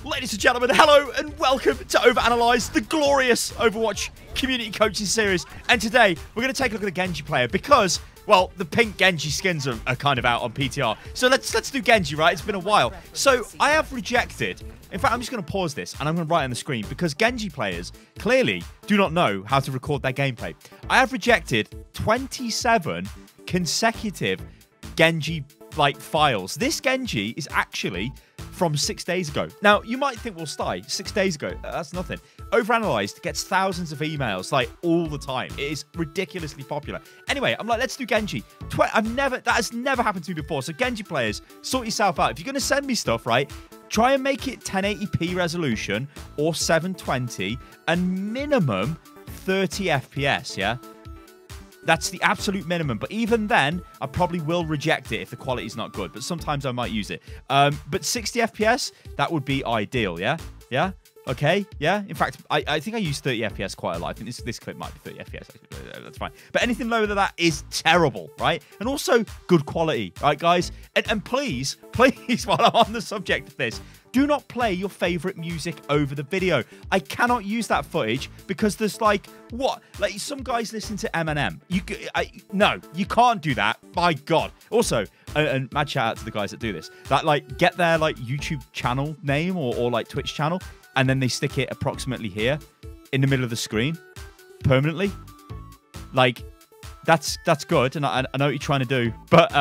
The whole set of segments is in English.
Ladies and gentlemen, hello and welcome to Overanalyze, the glorious Overwatch community coaching series. And today, we're going to take a look at a Genji player because, well, the pink Genji skins are kind of out on PTR. So let's do Genji, right? It's been a while. So I have rejected... In fact, I'm just going to pause this and I'm going to write on the screen because Genji players clearly do not know how to record their gameplay. I have rejected 27 consecutive Genji files. This Genji is actually from 6 days ago. Now, you might think, well, Sty, 6 days ago, that's nothing. Overanalyzed gets thousands of emails, all the time. It is ridiculously popular. Anyway, I'm like, let's do Genji. That has never happened to me before. So Genji players, sort yourself out. If you're going to send me stuff, right, try and make it 1080p resolution or 720 and minimum 30 FPS, yeah? That's the absolute minimum. But even then, I probably will reject it if the quality's not good. But sometimes I might use it. But 60 FPS, that would be ideal, yeah? Yeah? Okay, yeah? In fact, I think I use 30 FPS quite a lot. I think this clip might be 30 FPS. That's fine. But anything lower than that is terrible, right? And also, good quality, right, guys? And please, while I'm on the subject of this, do not play your favorite music over the video. I cannot use that footage because there's some guys listen to Eminem. No, you can't do that. My God. Also, and mad shout out to the guys that do this. That get their YouTube channel name or Twitch channel, and then they stick it approximately here in the middle of the screen permanently. That's good, and I know what you're trying to do, but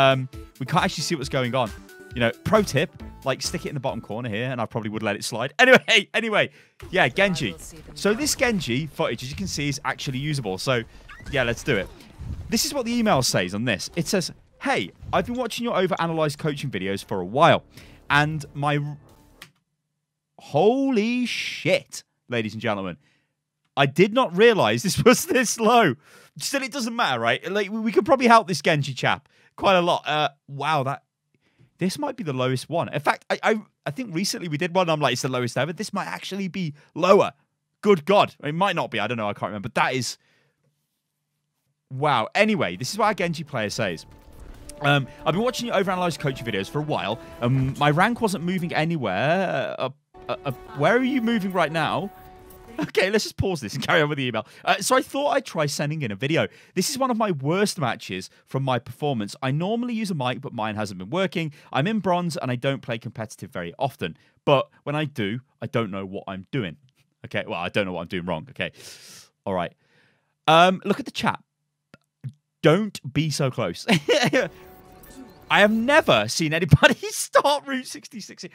we can't actually see what's going on. You know, pro tip, stick it in the bottom corner here, and I probably would let it slide. Anyway, yeah, Genji. So this Genji footage, as you can see, is actually usable. So, yeah, let's do it. This is what the email says on this. It says, hey, I've been watching your Overanalyzed coaching videos for a while, and my... Holy shit, ladies and gentlemen. I did not realize this was this low. Still, it doesn't matter, right? We could probably help this Genji chap quite a lot. Wow, this might be the lowest one. In fact, I think recently we did one. I'm like, it's the lowest ever. This might actually be lower. Good God. It might not be. I don't know. I can't remember. But that is... Wow. Anyway, this is what our Genji player says. I've been watching your Overanalyzed coaching videos for a while. My rank wasn't moving anywhere. Where are you moving right now? Okay, let's just pause this and carry on with the email. So I thought I'd try sending in a video. This is one of my worst matches from my performance. I normally use a mic, but mine hasn't been working. I'm in bronze, and I don't play competitive very often. But when I do, I don't know what I'm doing. Okay, well, I don't know what I'm doing wrong. Okay, all right. Look at the chat. Don't be so close. I have never seen anybody start Route 66.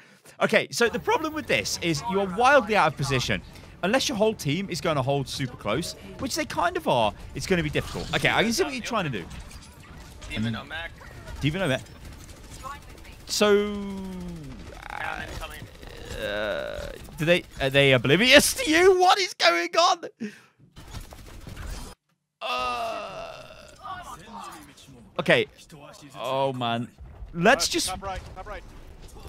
Okay, so the problem with this is you are wildly out of position. Unless your whole team is going to hold super close, which they kind of are, it's going to be difficult. Okay, I can see what you're trying to do. Demon Omac. Demon Omac. So... are they oblivious to you? What is going on? Okay. Oh, man. Let's just... Top right, top right.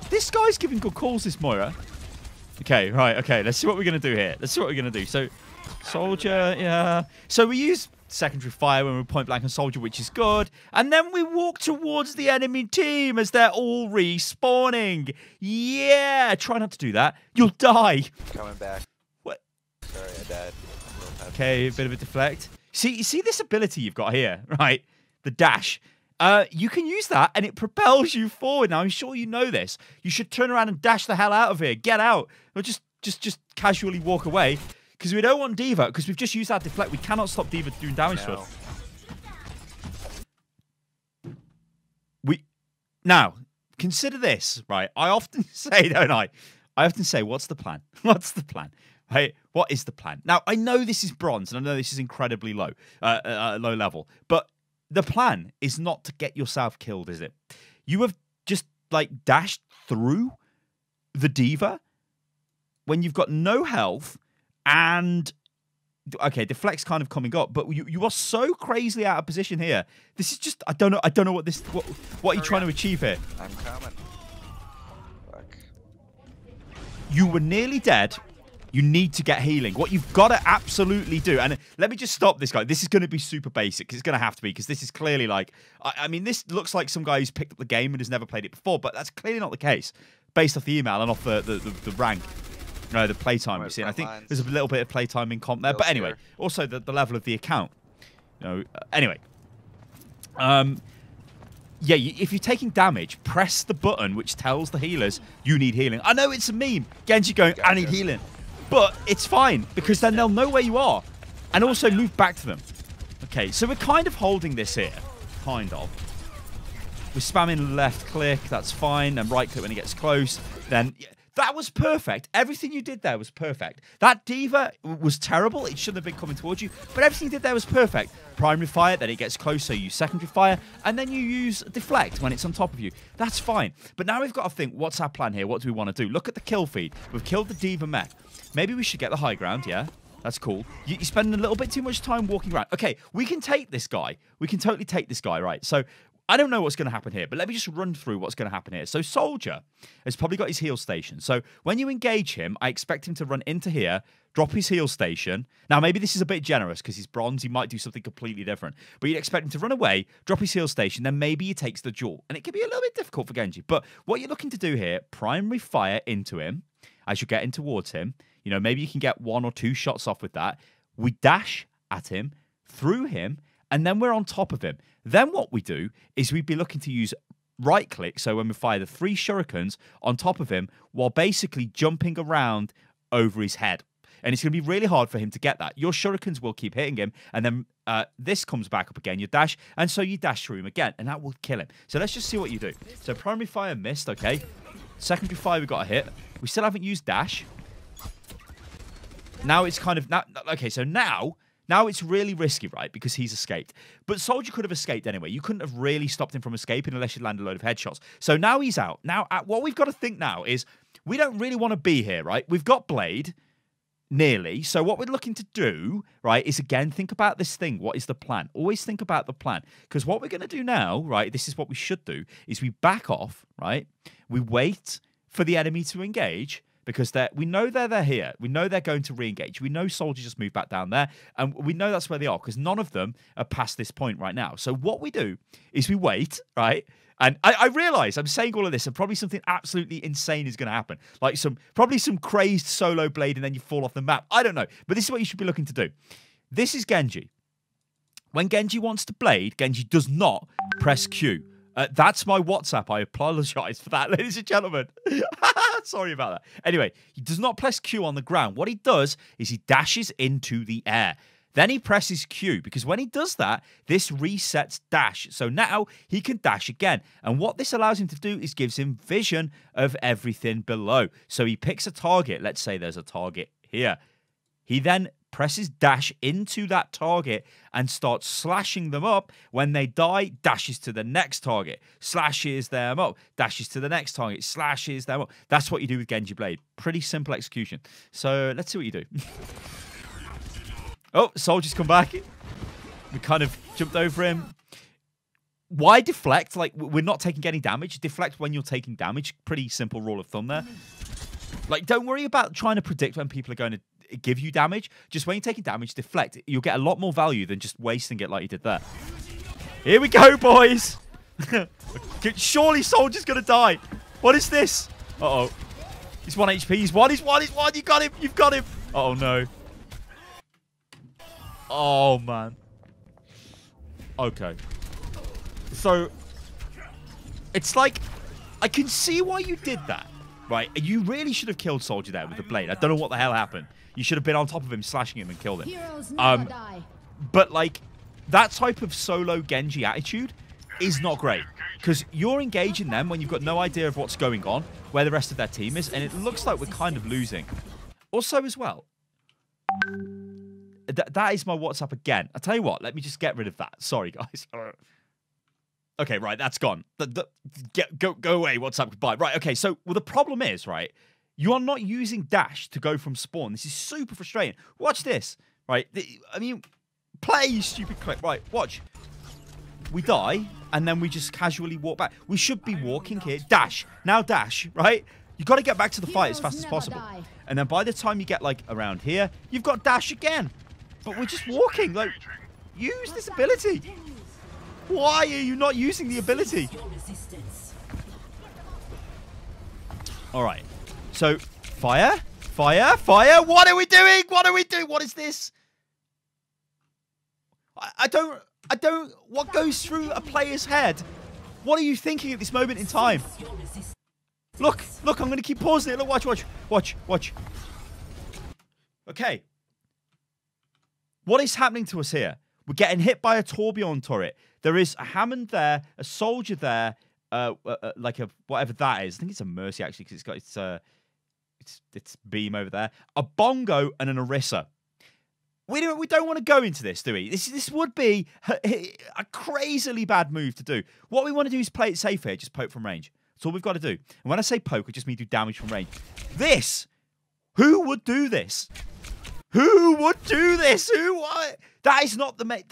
This guy's giving good calls, this Moira. Okay, right, okay. Let's see what we're going to do here. Let's see what we're going to do. So, Soldier, yeah. So we use secondary fire when we're point blank on Soldier, which is good. And then we walk towards the enemy team as they're all respawning. Yeah, try not to do that. You'll die. Coming back. What? Sorry, I died. Okay, a bit of a deflect. You see this ability you've got here, right? The dash. You can use that, and it propels you forward. Now, I'm sure you know this. You should turn around and dash the hell out of here. Get out. Or just casually walk away. Because we don't want D.Va, because we've just used our deflect. We cannot stop D.Va doing damage to us. Now, consider this, right? I often say, don't I? I often say, what's the plan? What's the plan? Right? What is the plan? Now, I know this is bronze, and I know this is incredibly low level, but the plan is not to get yourself killed, is it? You have just, dashed through the D.Va when you've got no health and... Okay, deflect's kind of coming up, but you are so crazily out of position here. This is just... I don't know what you're trying to achieve here. I'm coming. Fuck. You were nearly dead. You need to get healing. What you've got to absolutely do, and let me just stop this guy. This is going to be super basic. It's going to have to be, because this is clearly I mean, this looks like some guy who's picked up the game and has never played it before, but that's clearly not the case. based off the email and off the rank. No, the playtime you see. And I think there's a little bit of playtime in comp there. But anyway, also the level of the account. Anyway. Yeah, if you're taking damage, press the button which tells the healers you need healing. I know it's a meme. Genji going, I need healing. But it's fine, because then they'll know where you are. And also move back to them. Okay, so we're kind of holding this here. Kind of. We're spamming left click. That's fine. And right click when he gets close. Then... that was perfect. Everything you did there was perfect. That D.Va was terrible. It shouldn't have been coming towards you. But everything you did there was perfect. Primary fire, then it gets close, so you use secondary fire. And then you use deflect when it's on top of you. That's fine. But now we've got to think, what's our plan here? What do we want to do? Look at the kill feed. We've killed the D.Va mech. Maybe we should get the high ground, yeah? That's cool. You're spending a little bit too much time walking around. Okay, we can take this guy. We can totally take this guy, right? So... I don't know what's going to happen here, but let me just run through what's going to happen here. So Soldier has probably got his heal station. So when you engage him, I expect him to run into here, drop his heal station. Now, maybe this is a bit generous because he's bronze. He might do something completely different. But you'd expect him to run away, drop his heal station, then maybe he takes the duel. And it can be a little bit difficult for Genji. But what you're looking to do here, primary fire into him as you're getting towards him. Maybe you can get 1 or 2 shots off with that. We dash at him, through him, and then we're on top of him. Then what we do is we'd be looking to use right click, so when we fire the 3 shurikens on top of him while basically jumping around over his head. And it's going to be really hard for him to get that. Your shurikens will keep hitting him, and then this comes back up again, your dash, and so you dash through him again, and that will kill him. So let's just see what you do. So primary fire missed, okay. Secondary fire we got a hit. We still haven't used dash. Now it's kind of... okay, so now it's really risky, right? Because he's escaped. But Soldier could have escaped anyway. You couldn't have really stopped him from escaping unless you land a load of headshots. So now he's out. Now, what we've got to think now is we don't really want to be here, right? We've got Blade, nearly. So what we're looking to do, right, is again, think about this thing. What is the plan? Always think about the plan. Because what we're going to do now, right, this is what we should do, is we back off, right? We wait for the enemy to engage, because we know they're here. We know they're going to re-engage. We know Soldier just moved back down there. And we know that's where they are because none of them are past this point right now. So what we do is we wait, right? And I realize I'm saying all of this and probably something absolutely insane is going to happen. Like probably some crazed solo Blade and then you fall off the map. I don't know. But this is what you should be looking to do. This is Genji. When Genji wants to Blade, Genji does not press Q. That's my WhatsApp. I apologize for that, ladies and gentlemen. Sorry about that. Anyway, he does not press Q on the ground. What he does is he dashes into the air. Then he presses Q, because when he does that, this resets dash. So now he can dash again. And what this allows him to do is gives him vision of everything below. So he picks a target. Let's say there's a target here. He then presses dash into that target and starts slashing them up. When they die, dashes to the next target, slashes them up, dashes to the next target, slashes them up. That's what you do with Genji Blade. Pretty simple execution. So let's see what you do. Oh, Soldier's come back. We kind of jumped over him. Why deflect? Like, we're not taking any damage. Deflect when you're taking damage. Pretty simple rule of thumb there. Like, don't worry about trying to predict when people are going to give you damage. Just when you're taking damage, deflect. You'll get a lot more value than just wasting it like you did there. Here we go, boys. Surely Soldier's going to die. What is this? Uh-oh. He's 1 HP. He's one. He's one. You got him. You've got him. Oh, no. Oh, man. Okay. So, it's like, I can see why you did that, right? You really should have killed Soldier there with the blade. I don't know what the hell happened. You should have been on top of him, slashing him and killed him. But, like, that type of solo Genji attitude is not great. Because you're engaging them when you've got no idea of what's going on, where the rest of their team is, and it looks like we're kind of losing. Also, as well, that is my WhatsApp again. I'll tell you what, let me just get rid of that. Sorry, guys. Okay, right, that's gone. Go away, WhatsApp, goodbye. Right, okay, so, well, the problem is, right, you are not using dash to go from spawn. This is super frustrating. Watch this, right? I mean, play, you stupid clip. Right, watch. We die, and then we just casually walk back. We should be walking here. Dash. Now dash, right? You've got to get back to the fight as fast as possible. And then by the time you get, like, around here, you've got dash again. But we're just walking. Like, use this ability. Why are you not using the ability? All right. So, fire. Fire. Fire. What are we doing? What are we doing? What is this? I don't... What goes through a player's head? What are you thinking at this moment in time? Look. Look, I'm going to keep pausing it. Look, watch. Okay. What is happening to us here? We're getting hit by a Torbjorn turret. There is a Hammond there, a soldier there, like a whatever that is. I think it's a Mercy actually, because it's got its beam over there. A Bongo and an Orisa. We don't want to go into this, do we? This would be a crazily bad move to do. What we want to do is play it safe here, just poke from range. That's all we've got to do. And when I say poke, I just mean do damage from range. Who would do this? Who would do this? That is not the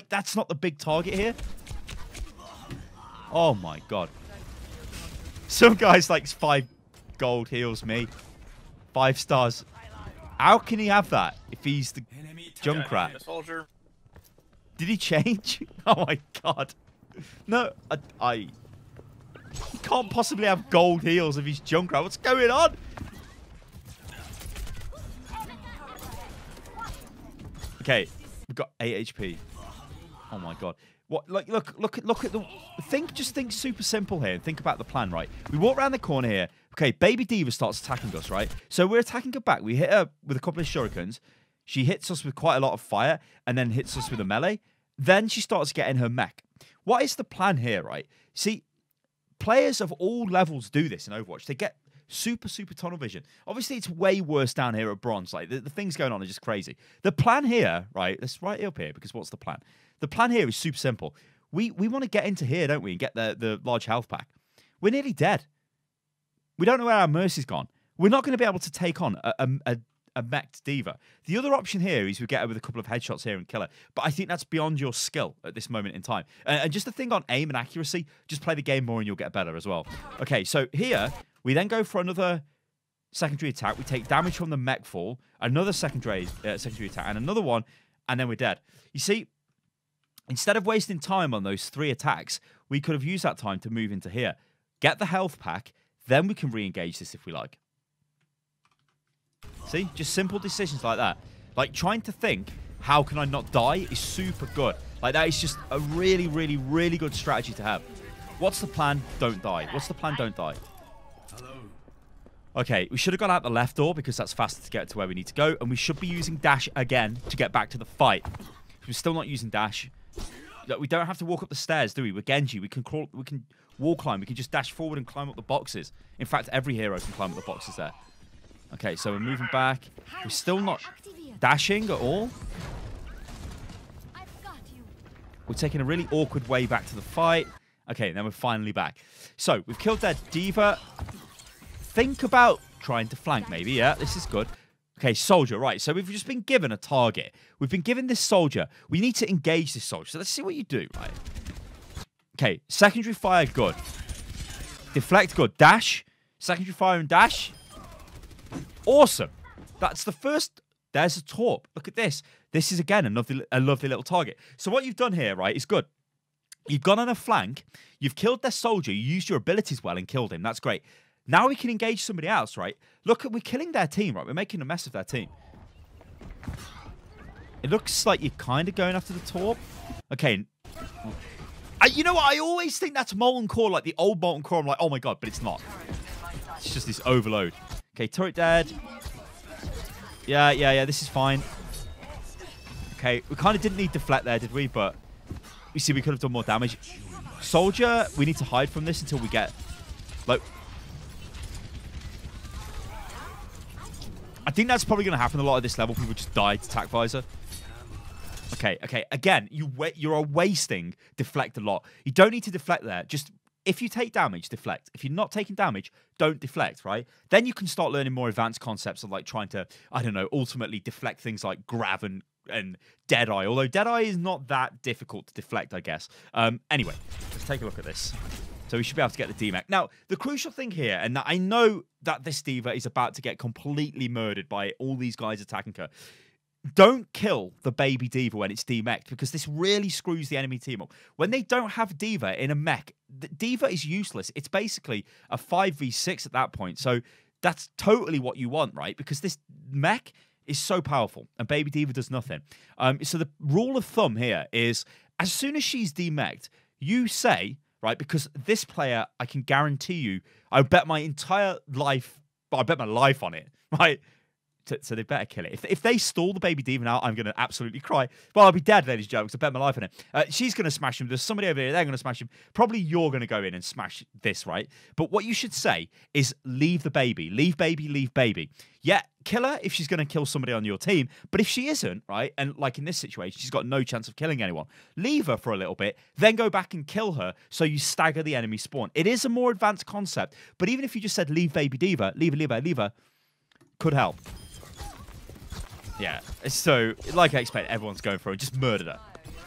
that's not the big target here. Oh my god. Some guy's like 5 gold heals me. 5 stars. How can he have that if he's the Junkrat? Soldier. Did he change? Oh my god. No, he can't possibly have gold heals if he's Junkrat. What's going on? Okay, we've got 8 HP. Oh my god. What? Like, look at the. Just think super simple here. And think about the plan, right? We walk around the corner here. Okay, Baby D.Va starts attacking us, right? So we're attacking her back. We hit her with a couple of shurikens. She hits us with quite a lot of fire, and then hits us with a melee. Then she starts getting her mech. What is the plan here, right? See, players of all levels do this in Overwatch. They get super tunnel vision. Obviously, it's way worse down here at bronze. Like the things going on are just crazy. The plan here, right? Let's write it up here because what's the plan? The plan here is super simple. We want to get into here, don't we, and get the large health pack. We're nearly dead. We don't know where our Mercy's gone. We're not going to be able to take on a mech'd D.Va. The other option here is we get her with a couple of headshots here and kill her. But I think that's beyond your skill at this moment in time. And just the thing on aim and accuracy, just play the game more and you'll get better as well. Okay, so here, we then go for another secondary attack. We take damage from the mech fall, another secondary attack, and another one, and then we're dead. You see, instead of wasting time on those 3 attacks, we could have used that time to move into here. Get the health pack, then we can re-engage this if we like. See? Just simple decisions like that. Like, trying to think, how can I not die, is super good. Like, that is just a really, really, really good strategy to have. What's the plan? Don't die. What's the plan? Don't die. Okay, we should have gone out the left door because that's faster to get to where we need to go. And we should be using dash again to get back to the fight. We're still not using dash. We don't have to walk up the stairs, do we? We're Genji. We can crawl. We can wall climb. We can just dash forward and climb up the boxes. In fact, every hero can climb up the boxes there. Okay, so we're moving back. We're still not dashing at all. We're taking a really awkward way back to the fight. Okay, then we're finally back. So, we've killed their D.Va. Think about trying to flank, maybe. Yeah, this is good. Okay, soldier, right. So we've just been given a target. We've been given this soldier. We need to engage this soldier. So let's see what you do, right? Okay, secondary fire, good. Deflect, good. Dash. Secondary fire and dash. Awesome. That's the first. There's a torp. Look at this. This is, again, a lovely little target. So what you've done here, right, is good. You've gone on a flank. You've killed their soldier. You used your abilities well and killed him. That's great. Now we can engage somebody else, right? Look, we're killing their team, right? We're making a mess of their team. It looks like you're kind of going after the torp. Okay. You know what? I always think that's Molten Core, like the old Molten Core. I'm like, oh my god, but it's not. It's just this overload. Okay, turret dead. Yeah, this is fine. Okay, we kind of didn't need deflect there, did we? But you see, we could have done more damage. Soldier, we need to hide from this until we get... Like... I think that's probably going to happen a lot at this level. People just die to attack visor. Okay. Again, you are wasting deflect a lot. You don't need to deflect there. Just, if you take damage, deflect. If you're not taking damage, don't deflect, right? Then you can start learning more advanced concepts of like trying to, I don't know, ultimately deflect things like Grav and Deadeye. Although Deadeye is not that difficult to deflect, I guess. Anyway, let's take a look at this. So we should be able to get the D-Mech. Now, the crucial thing here, and I know that this D.Va is about to get completely murdered by all these guys attacking her. don't kill the baby D.Va when it's demeched, because this really screws the enemy team up. When they don't have D.Va in a mech, D.Va is useless. It's basically a 5v6 at that point. So that's totally what you want, right? Because this mech is so powerful and baby D.Va does nothing. So the rule of thumb here is, as soon as she's demeched, you say, right, because this player, I can guarantee you, I bet my entire life, I bet my life on it, right? So they better kill it. If they stall the baby D.Va now, I'm going to absolutely cry. Well, I'll be dead, ladies and gentlemen, because I bet my life on it. She's going to smash him. There's somebody over here, they're going to smash him. Probably you're going to go in and smash this, right? But what you should say is leave the baby. Leave baby, leave baby. Yeah, kill her if she's going to kill somebody on your team. But if she isn't, right, and like in this situation, she's got no chance of killing anyone, leave her for a little bit, then go back and kill her so you stagger the enemy spawn. It is a more advanced concept, but even if you just said leave baby D.Va, leave her, could help. Yeah, so, like I expect, everyone's going for her. Just murdered her.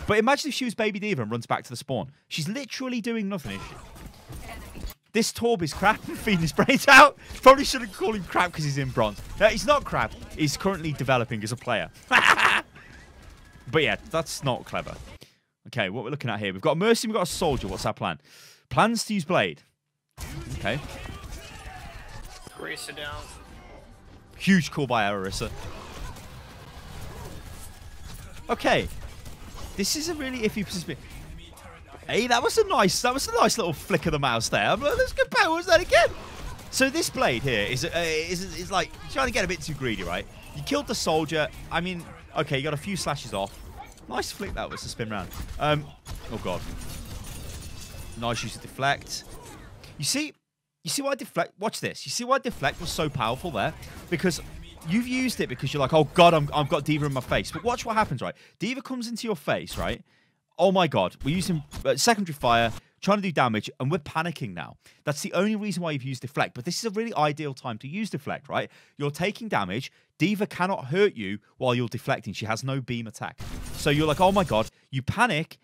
But imagine if she was baby D.Va and runs back to the spawn. She's literally doing nothing, is she? This Torb is crap, feeding his brains out. Probably shouldn't call him crap because he's in bronze. No, he's not crap. He's currently developing as a player. But yeah, that's not clever. Okay, what we're looking at here. We've got a Mercy, we've got a Soldier. What's our plan? Plans to use Blade. Okay. Orisa down. Huge call by Orisa. Okay, this is a really iffy position. Hey, that was a nice little flick of the mouse there. I'm like, let's go back. What was that again? So this blade here is like trying to get a bit too greedy, right? You killed the Soldier. I mean, okay, you got a few slashes off. Nice flick that was to spin round. Oh god. Nice use of deflect. You see why deflect? Watch this. You see why deflect was so powerful there? Because you've used it because you're like, oh god, I've got D.Va in my face. But watch what happens, right? D.Va comes into your face, right? Oh my god, we're using secondary fire, trying to do damage, and we're panicking now. That's the only reason why you've used deflect. But this is a really ideal time to use deflect, right? You're taking damage. D.Va cannot hurt you while you're deflecting. She has no beam attack. So you're like, oh my god, you panic,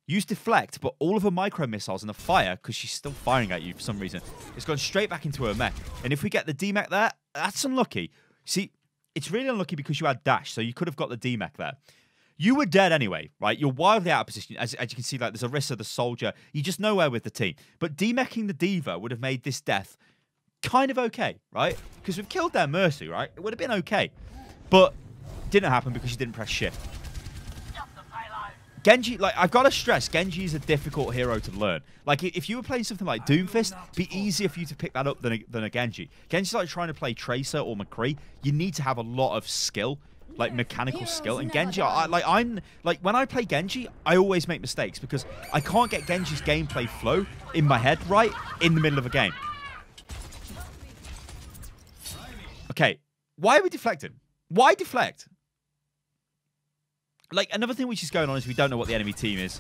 use deflect, but all of her micro missiles and the fire, because she's still firing at you for some reason, it's gone straight back into her mech. And if we get the D-mech there, that's unlucky. See, it's really unlucky because you had dash, so you could have got the D-mech there. You were dead anyway, right? You're wildly out of position. As you can see, like there's Orisa, the Soldier. You're just nowhere with the team. But D-meching the D.Va would have made this death kind of okay, right? Because we've killed their Mercy, right? It would have been okay. But didn't happen because you didn't press shift. Genji, like, I've got to stress, Genji is a difficult hero to learn. Like, if you were playing something like Doomfist, it'd be easier for you to pick that up than a Genji. Genji's like trying to play Tracer or McCree. You need to have a lot of skill, like mechanical skill. And Genji, when I play Genji, I always make mistakes because I can't get Genji's gameplay flow in my head right in the middle of a game. Okay, why are we deflecting? Why deflect? Like, another thing which is going on is we don't know what the enemy team is.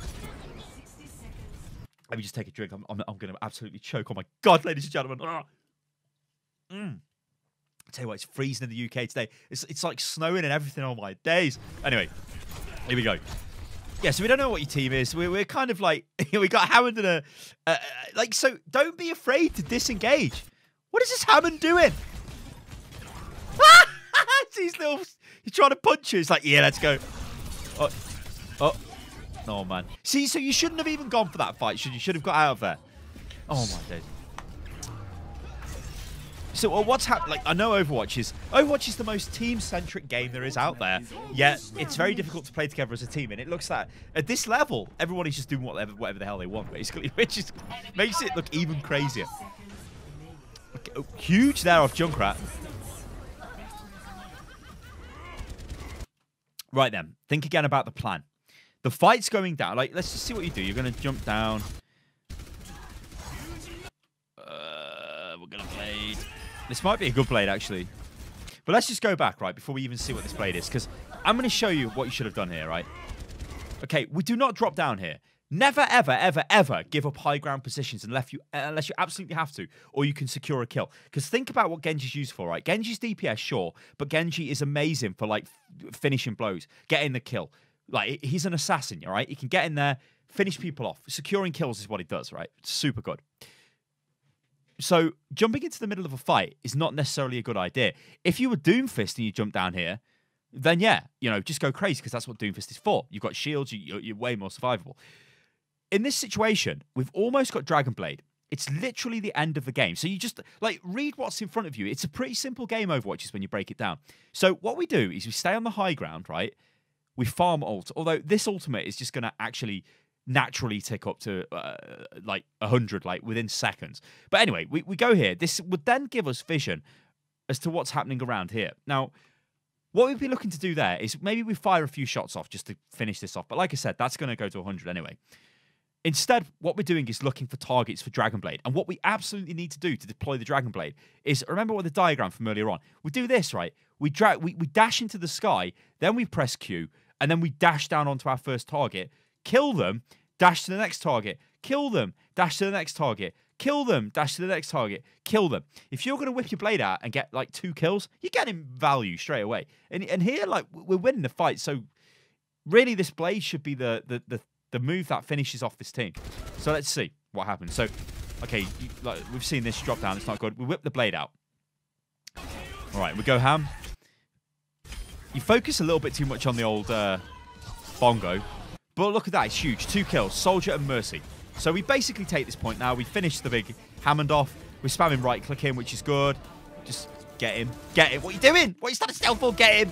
Let me just take a drink. I'm going to absolutely choke. Oh, my God, ladies and gentlemen. I'll tell you what, it's freezing in the UK today. It's like snowing and everything on my days. Anyway, here we go. Yeah, so we don't know what your team is. We're kind of like, we got Hammond and like, so don't be afraid to disengage. What is this Hammond doing? He's trying to punch you. It's like, yeah, let's go. Oh, man. See, so you shouldn't have even gone for that fight, should you? Should have got out of there. Oh, my days. So what's happened? Like, I know Overwatch is the most team-centric game there is out there, yet it's very difficult to play together as a team, and it looks like, at this level, everybody's just doing whatever the hell they want, basically, which just makes it look even crazier. Okay, oh, huge there off Junkrat. Right then, think again about the plan. The fight's going down. Like, let's just see what you do. You're going to jump down. We're going to blade. This might be a good blade, actually. But let's just go back, right, before we even see what this blade is. Because I'm going to show you what you should have done here, right? Okay, we do not drop down here. Never, ever, ever, ever give up high ground positions unless you absolutely have to, or you can secure a kill. Because think about what Genji's used for, right? Genji's DPS, sure, but Genji is amazing for, like, finishing blows, getting the kill. Like, he's an assassin, all right? He can get in there, finish people off. Securing kills is what he does, right? It's super good. So jumping into the middle of a fight is not necessarily a good idea. If you were Doomfist and you jump down here, then yeah, you know, just go crazy because that's what Doomfist is for. You've got shields, you're way more survivable. In this situation, we've almost got Dragon Blade. It's literally the end of the game. So you just, like, read what's in front of you. It's a pretty simple game, Overwatch, is when you break it down. So what we do is we stay on the high ground, right? We farm ult. Although this ultimate is just going to actually naturally tick up to, like, 100, like, within seconds. But anyway, we go here. This would then give us vision as to what's happening around here. Now, what we'd be looking to do there is maybe we fire a few shots off just to finish this off. But like I said, that's going to go to 100 anyway. Instead, what we're doing is looking for targets for Dragon Blade. And what we absolutely need to do to deploy the Dragon Blade is, remember what the diagram from earlier on, we do this, right? We dash into the sky, then we press Q, and then we dash down onto our first target, kill them, dash to the next target, kill them, dash to the next target, kill them, dash to the next target, kill them. If you're going to whip your blade out and get, like, 2 kills, you're getting value straight away. And here, like, we're winning the fight, so really this blade should be the move that finishes off this team. So let's see what happens. So, okay, like, we've seen this drop down. It's not good. We whip the blade out. All right, we go ham. You focus a little bit too much on the old bongo. But look at that. It's huge. 2 kills. Soldier and Mercy. So we basically take this point now. We finish the big Hammond off. We're spamming right-click him, which is good. Just get him. Get him. What are you doing? What are you starting stealth for? Get him.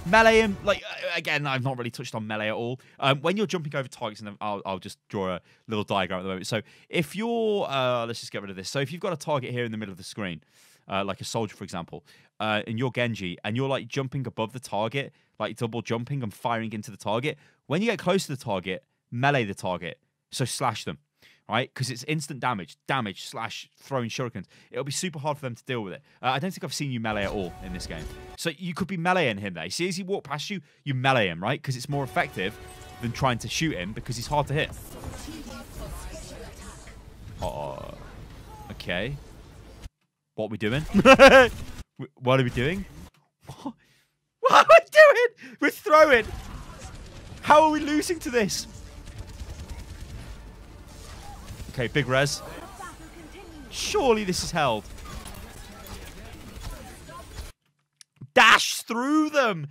Melee him. Like, again, I've not really touched on melee at all. When you're jumping over targets, and I'll just draw a little diagram at the moment. So if you're, let's just get rid of this. So if you've got a target here in the middle of the screen, like a soldier, for example, and you're Genji, and you're like jumping above the target, like double jumping and firing into the target, when you get close to the target, melee the target. So slash them. Right? Because it's instant damage, slash throwing shurikens. It'll be super hard for them to deal with it. I don't think I've seen you melee at all in this game. So you could be meleeing him there. You see, as he walk past you, you melee him, right? Because it's more effective than trying to shoot him because he's hard to hit. Okay. What are we doing? What are we doing? What are we doing? We're throwing. How are we losing to this? Okay, big res. Surely this is held. Dash through them.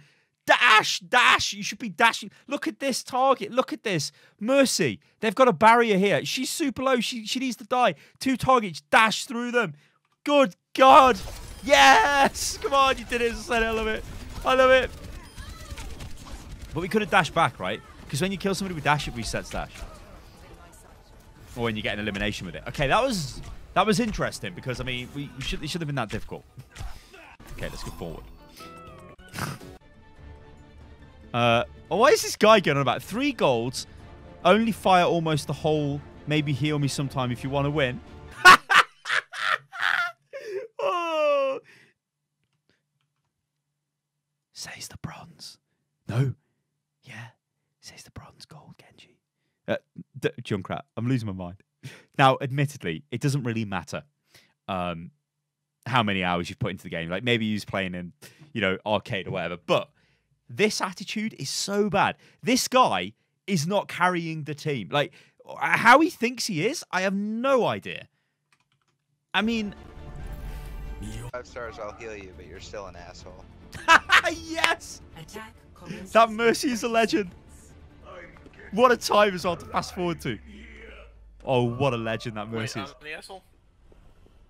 Dash, dash. You should be dashing. Look at this target. Look at this. Mercy. They've got a barrier here. She's super low. She needs to die. 2 targets. Dash through them. Good God. Yes. Come on. You did it. I love it. I love it. But we could have dashed back, right? Because when you kill somebody with dash, it resets dash. Or when you get an elimination with it. Okay, that was interesting because, I mean, it should have been that difficult. Okay, let's go forward. Why is this guy going on about 3 golds? Only fire almost the whole. Maybe heal me sometime if you want to win. Oh. Says the bronze. No. Yeah. Says the bronze gold, Genji. Junkrat, I'm losing my mind. Now, admittedly, it doesn't really matter how many hours you've put into the game. Like, maybe you're playing in, you know, arcade or whatever. But this attitude is so bad. This guy is not carrying the team. Like, how he thinks he is, I have no idea. I mean... 5 stars, I'll heal you, but you're still an asshole. Yes! That Mercy is a legend. What a time as well to fast forward to. Oh, what a legend that Mercy is. The asshole?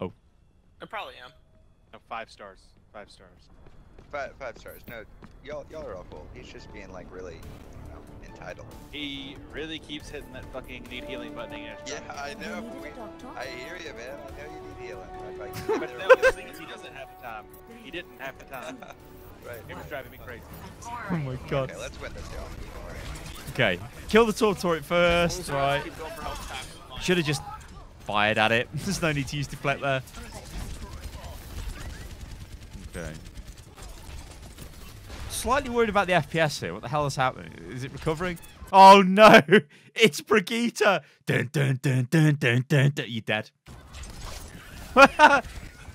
Oh. I probably am. No, 5 stars. 5 stars. 5 stars. No, y'all are all cool. He's just being like really, you know, entitled. He really keeps hitting that fucking need healing button again. Yeah, I know. I hear you, man. I know you need healing. But the thing is, he doesn't have the time. He didn't have the time. Right. It was driving me crazy. Oh my God. Okay, let's win this, y'all. Okay, kill the top turret first, right? Should have just fired at it. There's no need to use deflect there. Okay. Slightly worried about the FPS here. What the hell is happening? Is it recovering? Oh no! It's Brigitte! Dun dun dun dun dun dun dun. You dead?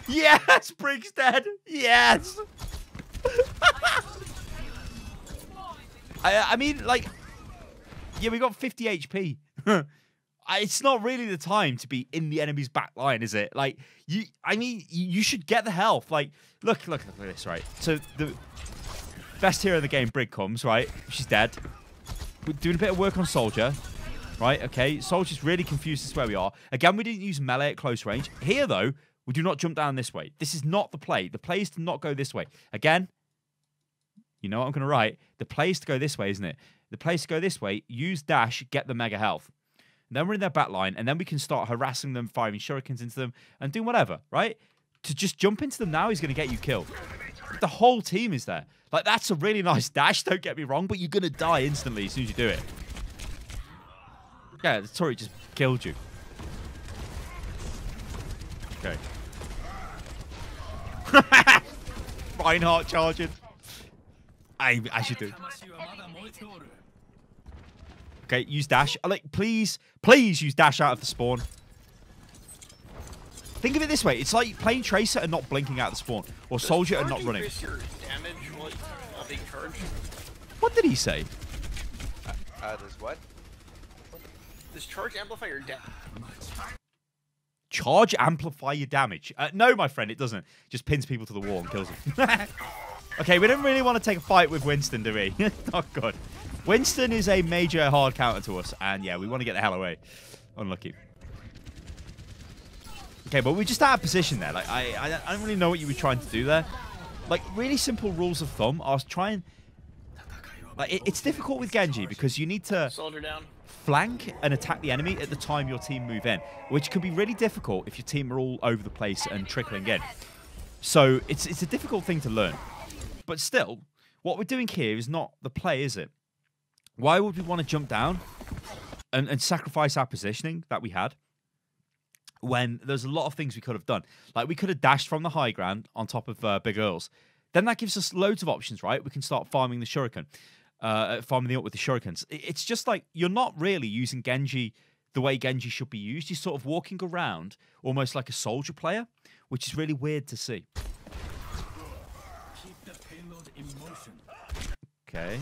Yes! Brig's dead! Yes! I mean, like... Yeah, we got 50 HP. It's not really the time to be in the enemy's back line, is it? Like, you should get the health. Like, look at this, right? So, best hero in the game, Brig, comes, right? She's dead. We're doing a bit of work on Soldier. Right, okay. Soldier's really confused as to where we are. Again, we didn't use melee at close range. Here, though, we do not jump down this way. This is not the play. The play is to not go this way. Again, you know what I'm going to write? The play is to go this way, isn't it? The play is to go this way, use dash, get the mega health. And then we're in their back line, and then we can start harassing them, firing shurikens into them, and doing whatever, right? To just jump into them now is going to get you killed. The whole team is there. Like, that's a really nice dash, don't get me wrong, but you're going to die instantly as soon as you do it. Yeah, the turret just killed you. Okay. Reinhardt charging. I should do. Okay, use dash. Like, please use dash out of the spawn. Think of it this way. It's like playing Tracer and not blinking out of the spawn. Or Soldier and not running. What did he say? Does what? Does charge amplify your damage? Charge amplify your damage. No, my friend, it doesn't. Just pins people to the wall and kills them. Okay, we don't really want to take a fight with Winston, do we? Not good. Winston is a major hard counter to us, and yeah, we want to get the hell away. Unlucky. Okay, but we're just out of position there. Like, I don't really know what you were trying to do there. Like, really simple rules of thumb. I was trying... Like, it's difficult with Genji because you need to... Soldier down. Flank and attack the enemy at the time your team move in, which can be really difficult if your team are all over the place and trickling in. So it's a difficult thing to learn. But still, what we're doing here is not the play, is it? Why would we want to jump down and sacrifice our positioning that we had when there's a lot of things we could have done? Like, we could have dashed from the high ground on top of Big Earls. Then that gives us loads of options, right? We can start farming the shuriken. Farming the up with the shurikens. It's just like you're not really using Genji the way Genji should be used. You're sort of walking around almost like a soldier player, which is really weird to see. Okay.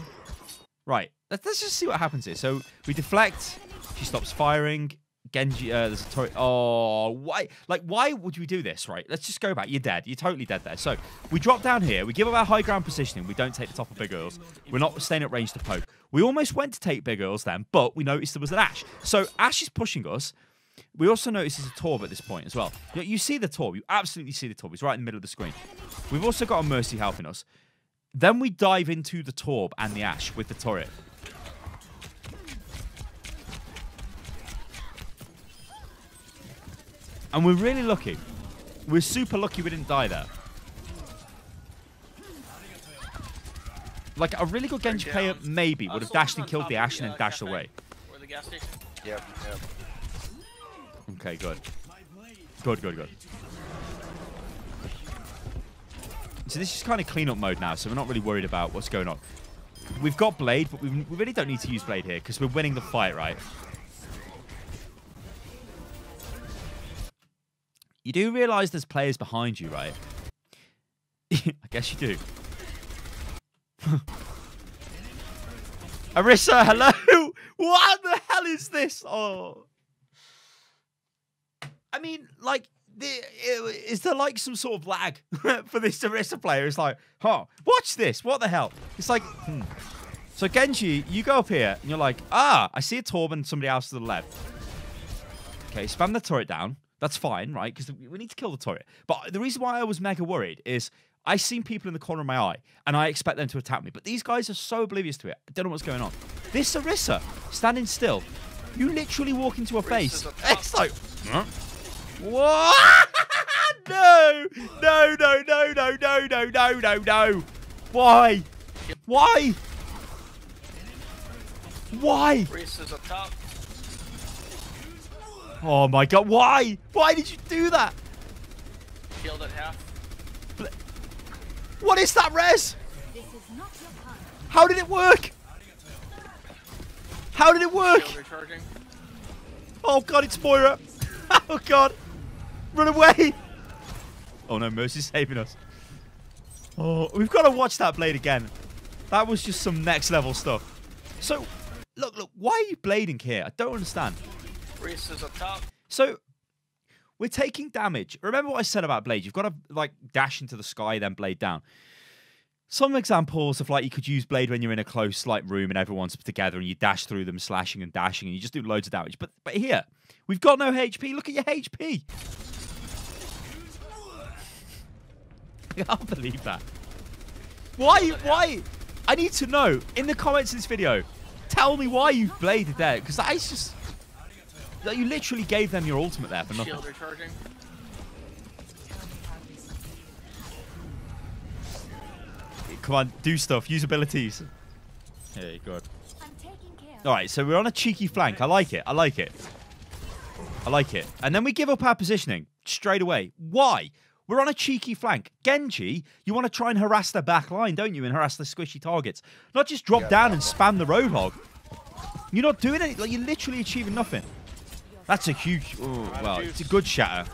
Right. Let's just see what happens here. So we deflect. She stops firing. Genji, there's a turret. Oh, why? Like, why would we do this, right? Let's just go back. You're dead. You're totally dead there. So we drop down here. We give up our high ground positioning. We don't take the top of Big Earls. We're not staying at range to poke. We almost went to take Big Earls then, but we noticed there was an Ashe. So Ashe is pushing us. We also notice there's a Torb at this point as well. You see the Torb. You absolutely see the Torb. He's right in the middle of the screen. We've also got a Mercy helping us. Then we dive into the Torb and the Ashe with the turret. And we're really lucky. We're super lucky we didn't die there. Like, a really good Genji player maybe would have dashed and killed the Ashe and then dashed away. Or the gas station. Yep. Okay, good. Good. So this is kind of cleanup mode now, so we're not really worried about what's going on. We've got Blade, but we really don't need to use Blade here because we're winning the fight, right? You do realize there's players behind you, right? I guess you do. Orisa, hello! What the hell is this? Oh. I mean, like, is there like some sort of lag for this Orisa player? It's like, huh, watch this. What the hell? It's like, So Genji, you go up here and you're like, I see a Torb and somebody else to the left. Okay, spam the turret down. That's fine, right? Because we need to kill the turret. But the reason why I was mega worried is I seen people in the corner of my eye, and I expect them to attack me. But these guys are so oblivious to it. I don't know what's going on. This Orisa, standing still, you literally walk into her face. It's like, huh? What? No! No! Why? Why? Reese's up top. Oh my god, why? Why did you do that? Killed at half. What is that, res? How did it work? How did it work? Oh god, it's Moira. Oh god. Run away. Oh no, Mercy's saving us. Oh, we've got to watch that Blade again. That was just some next level stuff. So, look, why are you blading here? I don't understand. Reese is up top. So, we're taking damage. Remember what I said about Blade? You've got to, like, dash into the sky, then Blade down. some examples of like you could use Blade when you're in a close like room and everyone's together and you dash through them, slashing and dashing, and you just do loads of damage. But here, we've got no HP. Look at your HP. I can't believe that. Why? I need to know in the comments of this video. Tell me why you've bladed there, because that is just like you literally gave them your ultimate there for nothing. Shield recharging. Come on, do stuff. Use abilities. Hey, good. All right, so we're on a cheeky flank. I like it. I like it. I like it. And then we give up our positioning straight away. Why? We're on a cheeky flank. Genji, you want to try and harass their back line, don't you? And harass the squishy targets. Not just drop down and spam the Roadhog. You're not doing anything. Like, you're literally achieving nothing. That's a huge... Oh, well, it's a good shatter.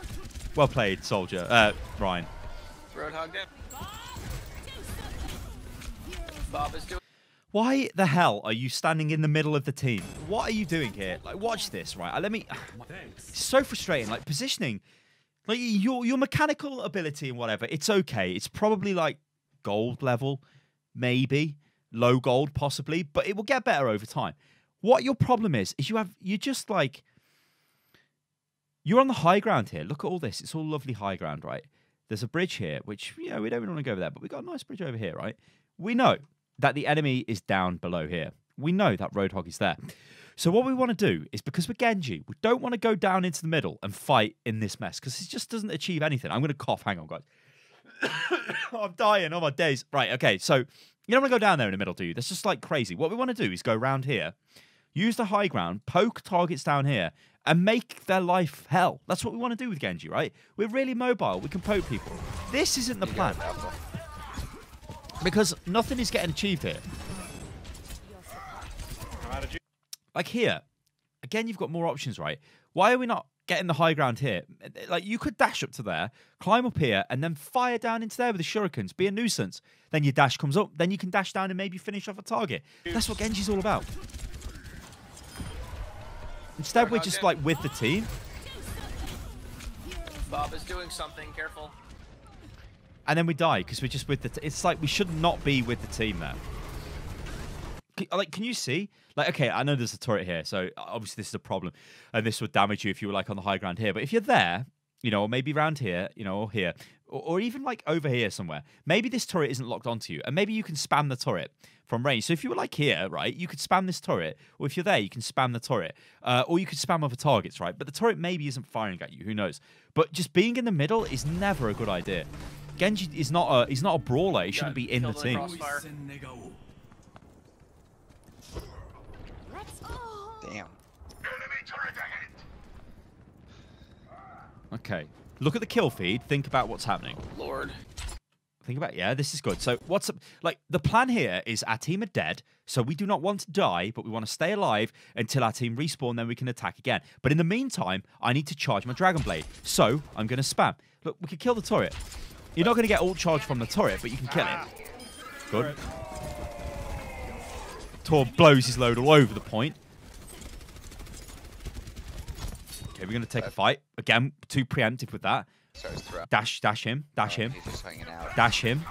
Well played, Soldier. Ryan. Roadhog dead. Bob is doing... Why the hell are you standing in the middle of the team? What are you doing here? Like, watch this, right? Let me... It's so frustrating. Like, positioning... Like, your mechanical ability and whatever, it's okay. It's probably, like, gold level, maybe. Low gold, possibly. But it will get better over time. What your problem is you're just, like... You're on the high ground here. Look at all this. It's all lovely high ground, right? There's a bridge here, which, you know, we don't really want to go over there. But we've got a nice bridge over here, right? We know that the enemy is down below here. We know that Roadhog is there. So what we want to do is, because we're Genji, we don't want to go down into the middle and fight in this mess, because it just doesn't achieve anything. I'm going to cough. Hang on, guys. Oh, I'm dying. Oh, my days. Right, okay. So you don't want to go down there in the middle, do you? That's just like crazy. What we want to do is go around here, use the high ground, poke targets down here, and make their life hell. That's what we want to do with Genji, right? We're really mobile. We can poke people. This isn't the plan. Because nothing is getting achieved here. Like here, again, you've got more options, right? Why are we not getting the high ground here? Like, you could dash up to there, climb up here, and then fire down into there with the shurikens, be a nuisance. Then your dash comes up, then you can dash down and maybe finish off a target. That's what Genji's all about. Instead, we're just, like, with the team. Bob is doing something. Careful. And then we die because we're just with the... It's like we should not be with the team there. Like, can you see? Like, okay, I know there's a turret here, so obviously this is a problem. And this would damage you if you were, like, on the high ground here. But if you're there, you know, or maybe around here, you know, or here, or even, like, over here somewhere, maybe this turret isn't locked onto you. And maybe you can spam the turret from range. So if you were, like, here, right, you could spam this turret. Or if you're there, you can spam the turret. Or you could spam other targets, right? But the turret maybe isn't firing at you. Who knows? But just being in the middle is never a good idea. Genji is not he's not a brawler. He shouldn't be in the team. Damn. Okay. Look at the kill feed. Think about what's happening. Lord. Think about, yeah, this is good. So what's up? Like, the plan here is our team are dead, so we do not want to die, but we want to stay alive until our team respawn, then we can attack again. But in the meantime, I need to charge my Dragon Blade. So I'm going to spam. Look, we could kill the turret. You're not going to get ult charge from the turret, but you can kill it. Good. Tor blows his load all over the point. Okay, we're going to take a fight. Again, too preemptive with that. Dash him. Dash him. He's just hanging out. Dash him.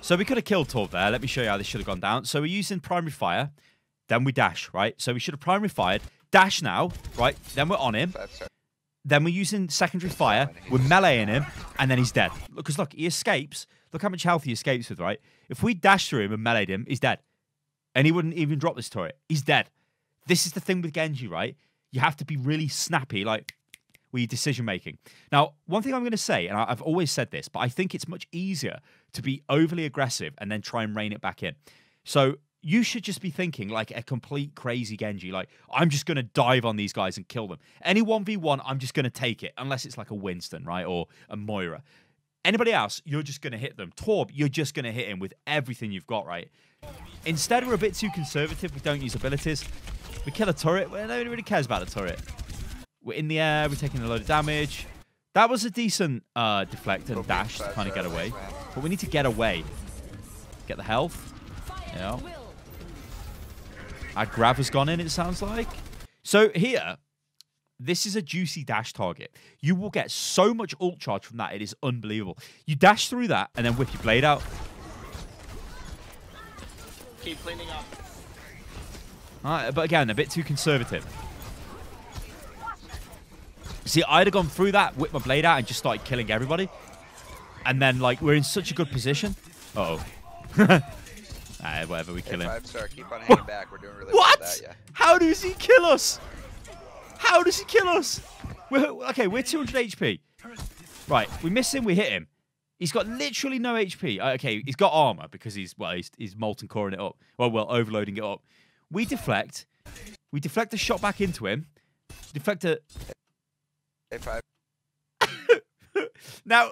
So we could have killed Torb there. Let me show you how this should have gone down. So we're using primary fire. Then we dash, right? So we should have primary fired. Dash now, right? Then we're on him. Then we're using secondary fire. We're meleeing him. And then he's dead. Because look, he escapes. Look how much health he escapes with, right? If we dash through him and meleeed him, he's dead. And he wouldn't even drop this turret. He's dead. This is the thing with Genji, right? You have to be really snappy, like, with your decision-making. Now, one thing I'm going to say, and I've always said this, but I think it's much easier to be overly aggressive and then try and rein it back in. So you should just be thinking like a complete crazy Genji, like, I'm just going to dive on these guys and kill them. Any 1v1, I'm just going to take it, unless it's like a Winston, right, or a Moira. Anybody else, you're just going to hit them. Torb, you're just going to hit him with everything you've got, right? Instead, we're a bit too conservative. We don't use abilities. We kill a turret. Well, nobody really cares about the turret. We're in the air. We're taking a load of damage. That was a decent deflect and dash to kind of get away. But we need to get away. Get the health. Yeah. Our grab has gone in, it sounds like. So here, this is a juicy dash target. You will get so much ult charge from that. It is unbelievable. You dash through that and then whip your blade out. Keep cleaning up. But again, a bit too conservative. See, I'd have gone through that, whipped my blade out, and just started killing everybody. And then, like, we're in such a good position. Uh-oh. Whatever, we kill him. 5-star, keep on hanging back. We're doing really well with that, yeah. How does he kill us? How does he kill us? Okay, we're 200 HP. Right, we miss him, we hit him. He's got literally no HP. Okay, he's got armor because he's molten coring it up. Well, overloading it up. We deflect. We deflect a shot back into him. Deflect a... Hey, 5. Now,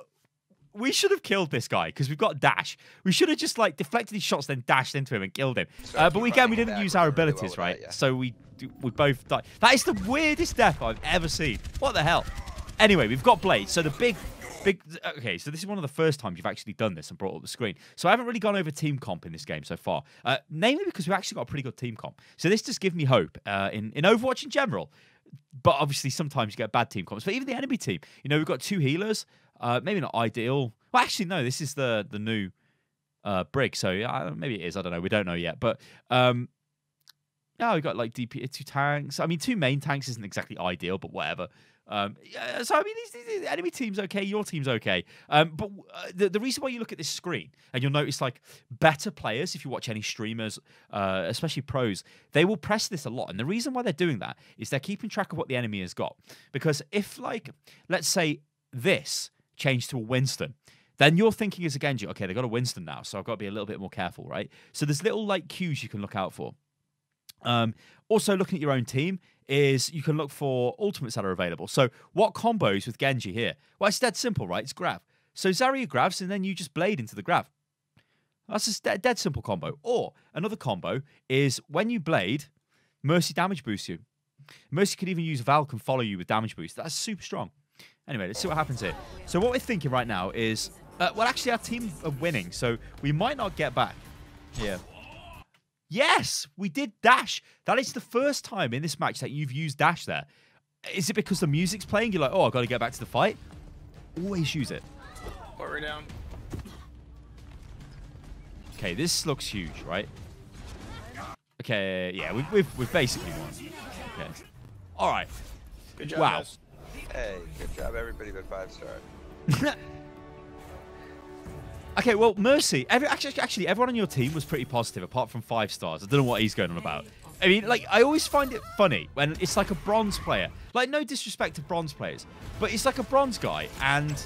we should have killed this guy because we've got dash. We should have just like deflected his shots, then dashed into him and killed him. But again, we didn't use our abilities, right? That, yeah. So we both died. That is the weirdest death I've ever seen. What the hell? Anyway, we've got Blade. So the big. Okay, so this is one of the first times you've actually done this and brought up the screen. So I haven't really gone over team comp in this game so far, namely because we've actually got a pretty good team comp. So this just gives me hope in Overwatch in general. But obviously, sometimes you get bad team comps. But even the enemy team, you know, we've got 2 healers. Maybe not ideal. Well, actually, no. This is the new Brig. So maybe it is. I don't know. We don't know yet. But yeah, we've got like 2 tanks. I mean, 2 main tanks isn't exactly ideal, but whatever. Yeah, so I mean, these enemy team's okay, your team's okay. But the reason why you look at this screen and you'll notice like better players, if you watch any streamers, especially pros, they will press this a lot. And the reason why they're doing that is they're keeping track of what the enemy has got. Because if like, let's say this changed to a Winston, then you're thinking as a Genji, okay, they've got a Winston now, so I've got to be a little bit more careful, right? So there's little like cues you can look out for. Also, looking at your own team is you can look for ultimates that are available. So what combos with Genji here? Well, it's dead simple, right? It's grab. So Zarya grabs and then you just blade into the grab. That's a dead simple combo. Or another combo is when you blade, Mercy damage boosts you. Mercy could even use Valk and follow you with damage boost. That's super strong. Anyway, let's see what happens here. So what we're thinking right now is, well, actually our team are winning, so we might not get back. Yeah. Yes, we did dash. That is the first time in this match that you've used dash there. Is it because the music's playing? You're like, oh, I've got to get back to the fight? Always use it. We're down. Okay, this looks huge, right? Okay, yeah, we've basically won. Okay. All right. Good job, wow. guys. Hey, good job, everybody but 5-star. Okay, well, Mercy. Actually, everyone on your team was pretty positive, apart from 5 stars. I don't know what he's going on about. I mean, like, I always find it funny when it's like a bronze player. Like, no disrespect to bronze players, but it's like a bronze guy, and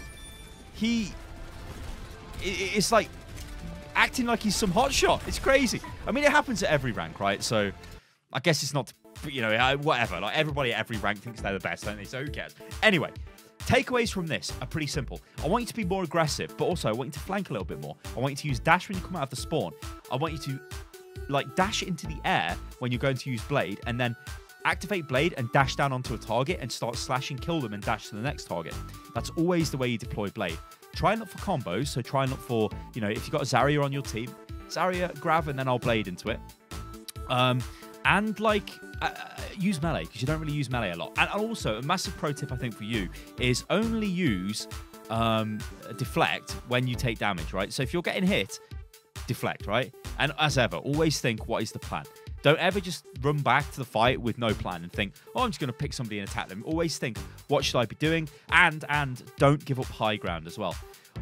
it's like acting like he's some hotshot. It's crazy. I mean, it happens at every rank, right? So I guess it's not, you know, whatever. Like, everybody at every rank thinks they're the best, don't they? So who cares? Anyway. Takeaways from this are pretty simple. I want you to be more aggressive, but also I want you to flank a little bit more. I want you to use dash when you come out of the spawn. I want you to like dash into the air when you're going to use blade, and then activate blade and dash down onto a target and start slashing, kill them, and dash to the next target. That's always the way you deploy blade. Try and look for combos. So try and look for, you know, if you've got a Zarya on your team, Zarya, grab, and then I'll blade into it. And like use melee, because you don't really use melee a lot. And also a massive pro tip I think for you is only use deflect when you take damage, right? So if you're getting hit, deflect, right? And as ever, always think, what is the plan? Don't ever just run back to the fight with no plan and think, oh, I'm just going to pick somebody and attack them. Always think, what should I be doing? And don't give up high ground as well.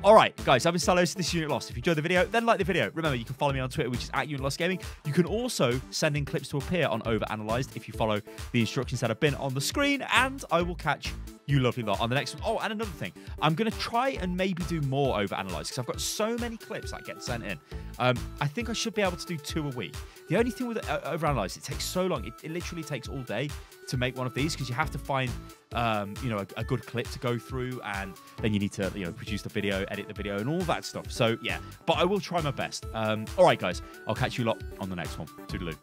All right, guys, I've been Salos. This is Unit Lost. If you enjoyed the video, then like the video. Remember, you can follow me on Twitter, which is @UnitLostGaming. You can also send in clips to appear on Overanalyzed if you follow the instructions that have been on the screen. And I will catch you lovely lot on the next one. Oh, and another thing. I'm going to try and maybe do more Overanalyzed because I've got so many clips that get sent in. I think I should be able to do 2 a week. The only thing with Overanalyzed, it takes so long. It literally takes all day to make one of these because you have to find you know, a good clip to go through, and then you need to, you know, produce the video, edit the video, and all that stuff. So yeah, but I will try my best. All right, guys, I'll catch you lot on the next one. Toodaloo.